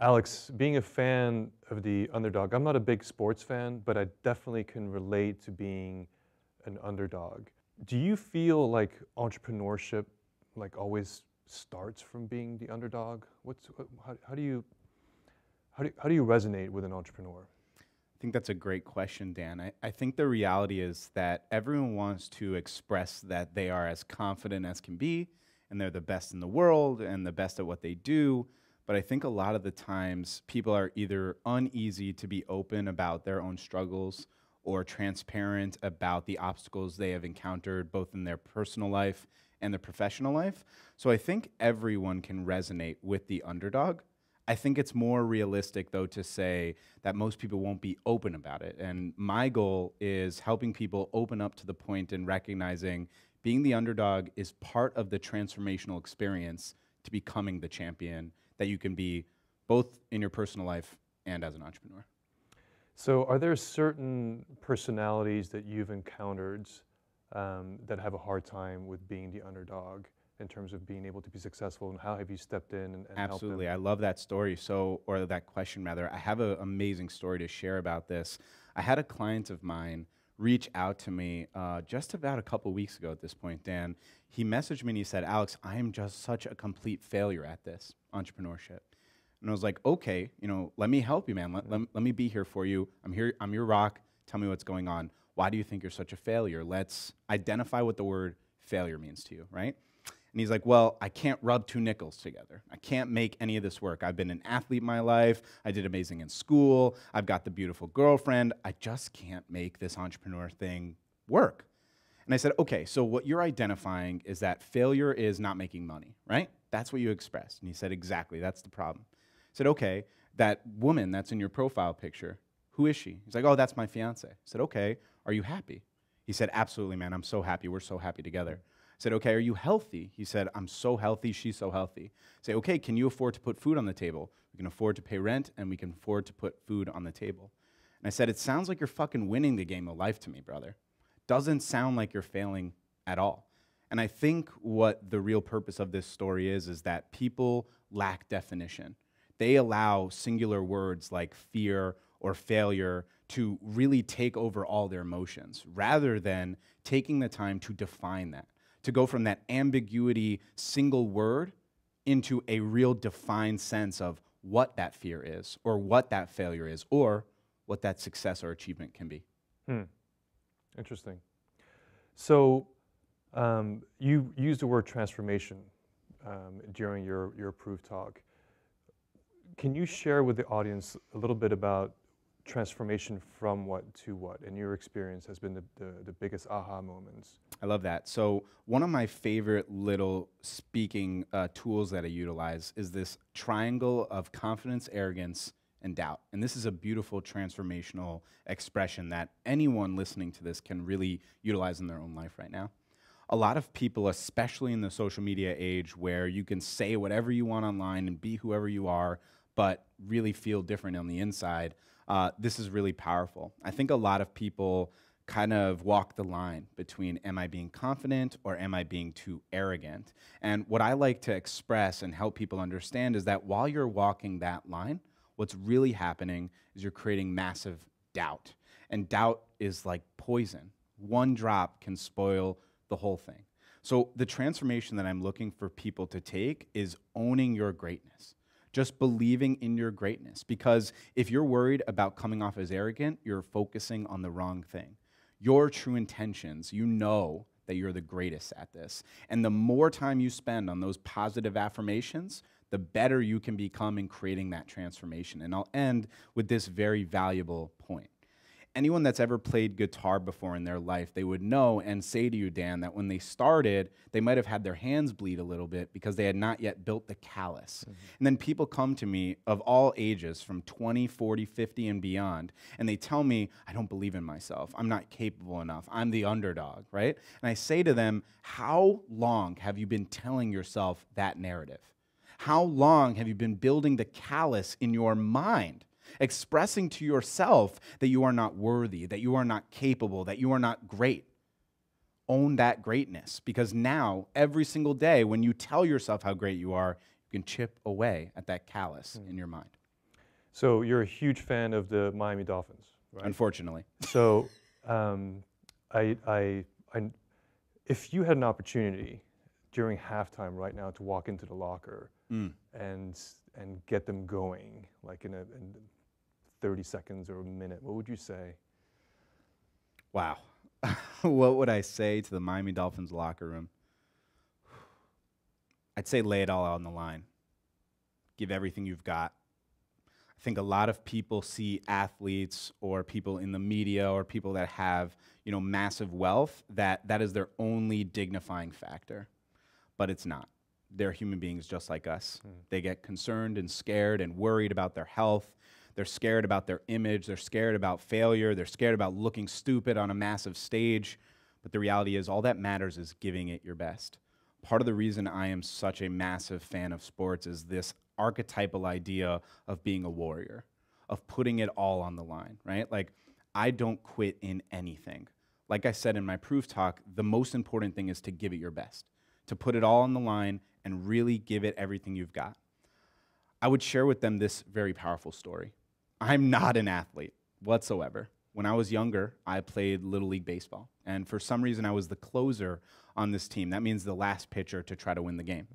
Alex, being a fan of the underdog, I'm not a big sports fan, but I definitely can relate to being an underdog. Do you feel like entrepreneurship like always starts from being the underdog? How do you how do you resonate with an entrepreneur? I think that's a great question, Dan. I think the reality is that everyone wants to express that they are as confident as can be and they're the best in the world and the best at what they do. But I think a lot of the times people are either uneasy to be open about their own struggles or transparent about the obstacles they have encountered both in their personal life and their professional life. So I think everyone can resonate with the underdog. I think it's more realistic, though, to say that most people won't be open about it. And my goal is helping people open up to the point and recognizing being the underdog is part of the transformational experience to becoming the champion that you can be both in your personal life and as an entrepreneur. So, are there certain personalities that you've encountered that have a hard time with being the underdog in terms of being able to be successful, and how have you stepped in and helped them? Absolutely. I love that story. Or that question rather. I have an amazing story to share about this. I had a client of mine reach out to me just about a couple weeks ago at this point, Dan. He messaged me and he said, Alex, I am just such a complete failure at this entrepreneurship. And I was like, okay, let me help you, man. Let me be here for you. I'm here. I'm your rock. Tell me what's going on. Why do you think you're such a failure? Let's identify what the word failure means to you, right? And he's like, well, I can't rub two nickels together. I can't make any of this work. I've been an athlete my life. I did amazing in school. I've got the beautiful girlfriend. I just can't make this entrepreneur thing work. And I said, okay, so what you're identifying is that failure is not making money, right? That's what you expressed. And he said, exactly, that's the problem. I said, okay, that woman that's in your profile picture, who is she? He's like, oh, that's my fiance. I said, okay, are you happy? He said, absolutely, man, I'm so happy. We're so happy together. I said, okay, are you healthy? He said, I'm so healthy, she's so healthy. I say, okay, can you afford to put food on the table? We can afford to pay rent, and we can afford to put food on the table. And I said, it sounds like you're fucking winning the game of life to me, brother. Doesn't sound like you're failing at all. And I think what the real purpose of this story is that people lack definition. They allow singular words like fear or failure to really take over all their emotions, rather than taking the time to define that, to go from that ambiguity single word into a real defined sense of what that fear is, or what that failure is, or what that success or achievement can be. Interesting. So, you used the word transformation during your approved talk. Can you share with the audience a little bit about transformation from what to what, in your experience, has been the biggest aha moments? I love that. So one of my favorite little speaking tools that I utilize is this triangle of confidence, arrogance, and doubt. And this is a beautiful transformational expression that anyone listening to this can really utilize in their own life right now. A lot of people, especially in the social media age where you can say whatever you want online and be whoever you are, but really feel different on the inside, this is really powerful. I think a lot of people kind of walk the line between am I being confident or am I being too arrogant? And what I like to express and help people understand is that while you're walking that line, what's really happening is you're creating massive doubt. And doubt is like poison. One drop can spoil the whole thing. So the transformation that I'm looking for people to take is owning your greatness. Just believing in your greatness. Because if you're worried about coming off as arrogant, you're focusing on the wrong thing. Your true intentions, you know that you're the greatest at this. And the more time you spend on those positive affirmations, the better you can become in creating that transformation. And I'll end with this very valuable point. Anyone that's ever played guitar before in their life, they would know and say to you, Dan, that when they started, they might have had their hands bleed a little bit because they had not yet built the callus. And then people come to me of all ages, from 20, 40, 50, and beyond, and they tell me, I don't believe in myself. I'm not capable enough. I'm the underdog, right? And I say to them, how long have you been telling yourself that narrative? How long have you been building the callus in your mind, expressing to yourself that you are not worthy, that you are not capable, that you are not great? Own that greatness, because now, every single day, when you tell yourself how great you are, you can chip away at that callus in your mind. So you're a huge fan of the Miami Dolphins, right? Unfortunately. So I, I, I, if you had an opportunity during halftime right now to walk into the locker and get them going, like in 30 seconds or a minute, what would you say? Wow. What would I say to the Miami Dolphins locker room? I'd say lay it all out on the line. Give everything you've got. I think a lot of people see athletes or people in the media or people that have, massive wealth, that is their only dignifying factor. But it's not. They're human beings just like us. They get concerned and scared and worried about their health. They're scared about their image. They're scared about failure. They're scared about looking stupid on a massive stage. But the reality is all that matters is giving it your best. Part of the reason I am such a massive fan of sports is this archetypal idea of being a warrior, of putting it all on the line, right? Like, I don't quit in anything. Like I said in my proof talk, the most important thing is to give it your best, to put it all on the line and really give it everything you've got. I would share with them this very powerful story. I'm not an athlete whatsoever. When I was younger, I played Little League Baseball. And for some reason, I was the closer on this team. That means the last pitcher to try to win the game.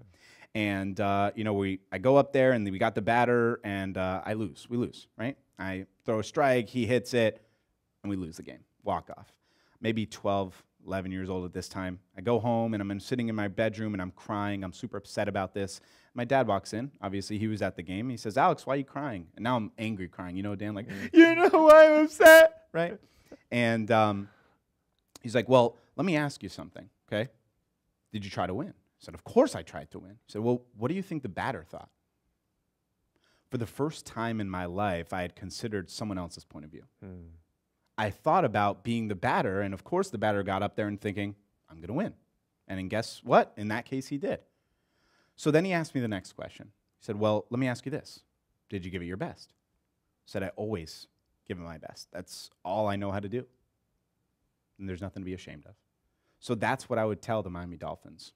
And, I go up there, and we got the batter, and I lose. We lose, right? I throw a strike, he hits it, and we lose the game. Walk off. Maybe 12, 11 years old at this time. I go home, and I'm sitting in my bedroom, and I'm crying. I'm super upset about this. My dad walks in. Obviously, he was at the game. He says, "Alex, why are you crying?" And now I'm angry crying. Dan, like, you know why I'm upset, right? And he's like, "Well, let me ask you something, okay? Did you try to win?" I said, "Of course I tried to win." He said, "Well, what do you think the batter thought?" For the first time in my life, I had considered someone else's point of view. I thought about being the batter, and of course the batter got up there and thinking, "I'm going to win." And then guess what? In that case, he did. So then he asked me the next question. He said, "Well, let me ask you this. Did you give it your best?" I said, "I always give it my best. That's all I know how to do. And there's nothing to be ashamed of." So that's what I would tell the Miami Dolphins.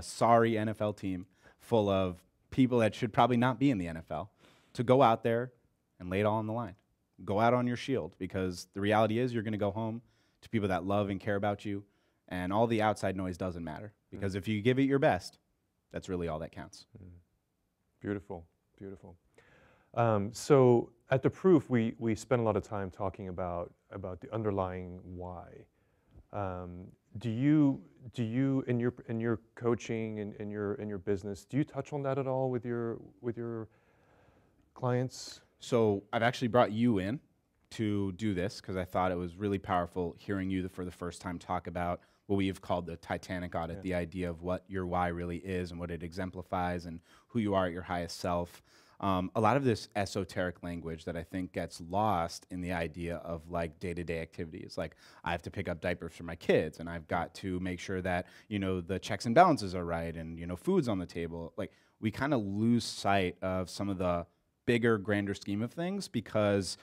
Sorry NFL team full of people that should probably not be in the NFL, to go out there and lay it all on the line. Go out on your shield, because the reality is you're going to go home to people that love and care about you, and all the outside noise doesn't matter, because if you give it your best, that's really all that counts. Beautiful, beautiful. So at the proof, we spend a lot of time talking about the underlying why. Do you in your coaching and in your business, do you touch on that at all with your clients? So I've actually brought you in to do this because I thought it was really powerful hearing you for the first time talk about what we have called the Titanic audit, the idea of what your why really is and what it exemplifies and who you are at your highest self. A lot of this esoteric language that I think gets lost in the idea of like day-to-day activities. Like, I have to pick up diapers for my kids, and I've got to make sure that, the checks and balances are right, and, food's on the table. Like, we kind of lose sight of some of the bigger, grander scheme of things because,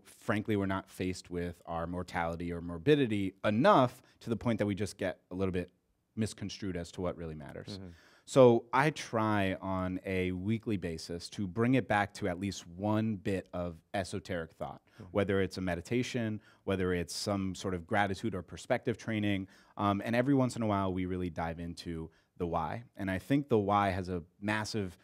frankly, we're not faced with our mortality or morbidity enough to the point that we just get a little bit misconstrued as to what really matters. So I try on a weekly basis to bring it back to at least one bit of esoteric thought, whether it's a meditation, whether it's some sort of gratitude or perspective training, and every once in a while we really dive into the why. And I think the why has a massive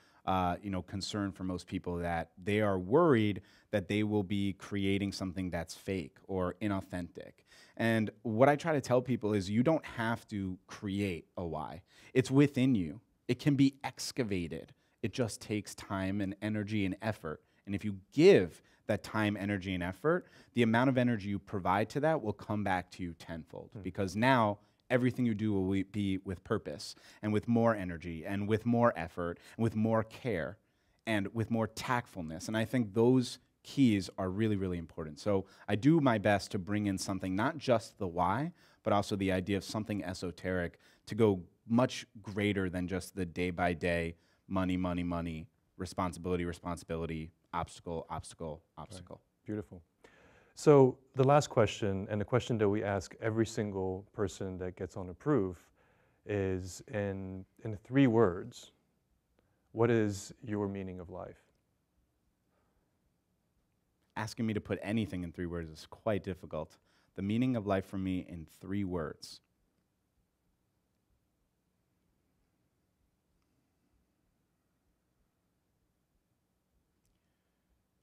concern for most people, that they are worried that they will be creating something that's fake or inauthentic. And what I try to tell people is you don't have to create a why. It's within you. It can be excavated. It just takes time and energy and effort. And if you give that time, energy, and effort, the amount of energy you provide to that will come back to you tenfold. Because now everything you do will be with purpose and with more energy and with more effort and with more care and with more tactfulness. And I think those keys are really, really important. So I do my best to bring in something, not just the why, but also the idea of something esoteric to go much greater than just the day-by-day money, money, money, responsibility, responsibility, obstacle, obstacle, obstacle. Right. Beautiful. So the last question, and the question that we ask every single person that gets on a proof, is in 3 words, what is your meaning of life? asking me to put anything in 3 words is quite difficult. The meaning of life for me in 3 words.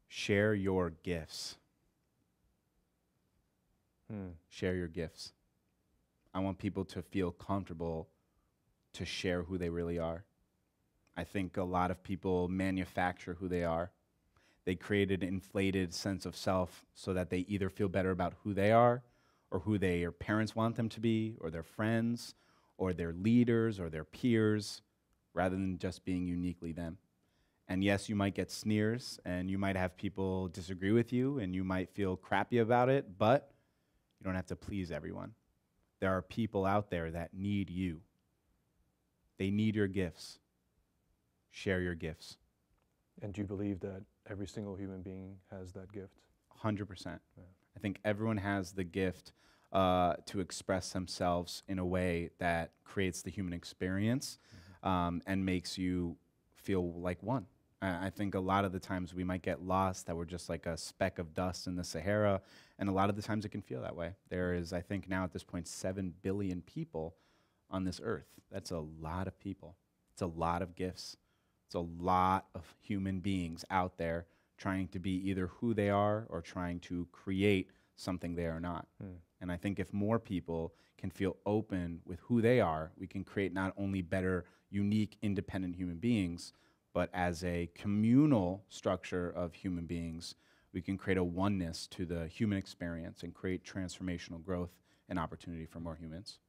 Share your gifts. Share your gifts. I want people to feel comfortable to share who they really are. I think a lot of people manufacture who they are. They create an inflated sense of self so that they either feel better about who they are or who their parents want them to be or their friends or their leaders or their peers rather than just being uniquely them. And yes, you might get sneers and you might have people disagree with you and you might feel crappy about it, but you don't have to please everyone. There are people out there that need you. They need your gifts. Share your gifts. And do you believe that every single human being has that gift? 100%. Yeah. I think everyone has the gift to express themselves in a way that creates the human experience and makes you feel like one. I think a lot of the times we might get lost that we're just like a speck of dust in the Sahara, and a lot of the times it can feel that way. There is, I think now at this point, 7 billion people on this earth. That's a lot of people. It's a lot of gifts. It's a lot of human beings out there trying to be either who they are or trying to create something they are not. And I think if more people can feel open with who they are, we can create not only better, unique, independent human beings, but as a communal structure of human beings, we can create a oneness to the human experience and create transformational growth and opportunity for more humans.